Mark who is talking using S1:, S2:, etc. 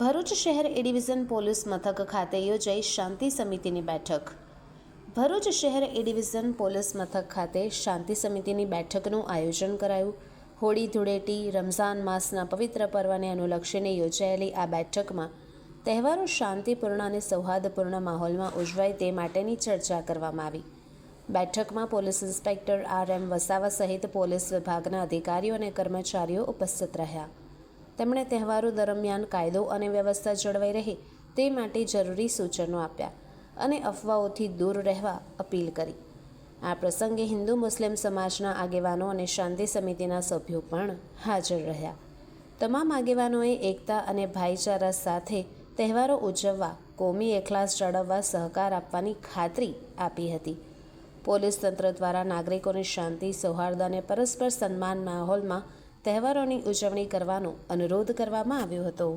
S1: ભરૂચ શહેર એ division police મથક ખાતે યોજાઈ શાંતિ સમિતિની બેઠક. ભરૂચ શહેર એ ડિવિઝન પોલીસ મથક ખાતે શાંતિ સમિતિની બેઠકનું આયોજન કરાયું. હોળી ધૂળેટી રમઝાન માસના પવિત્ર પર્વને અનુલક્ષીને યોજાયેલી આ બેઠકમાં તહેવારો શાંતિપૂર્ણ અને સૌહાર્દપૂર્ણ માહોલમાં ઉજવાય તે માટેની ચર્ચા કરવામાં આવી. બેઠકમાં પોલીસ ઇન્સ્પેક્ટર R.M. વસાવા સહિત પોલીસ વિભાગના અધિકારીઓ અને કર્મચારીઓ ઉપસ્થિત રહ્યા. તેમણે તહેવારો દરમિયાન કાયદો અને વ્યવસ્થા જળવાઈ રહે તે માટે જરૂરી સૂચનો આપ્યા અને અફવાઓથી દૂર રહેવા અપીલ કરી. આ પ્રસંગે હિન્દુ મુસ્લિમ સમાજના આગેવાનો અને શાંતિ સમિતિના સભ્યો પણ હાજર રહ્યા. તમામ આગેવાનોએ એકતા અને ભાઈચારા સાથે તહેવારો ઉજવવા, કોમી એકલાસ જાળવવા સહકાર આપવાની ખાતરી આપી હતી. પોલીસ તંત્ર દ્વારા નાગરિકોને શાંતિ, સૌહાર્દ અને પરસ્પર સન્માન માહોલમાં તહેવારોની ઉજવણી કરવાનો અનુરોધ કરવામાં આવ્યો હતો.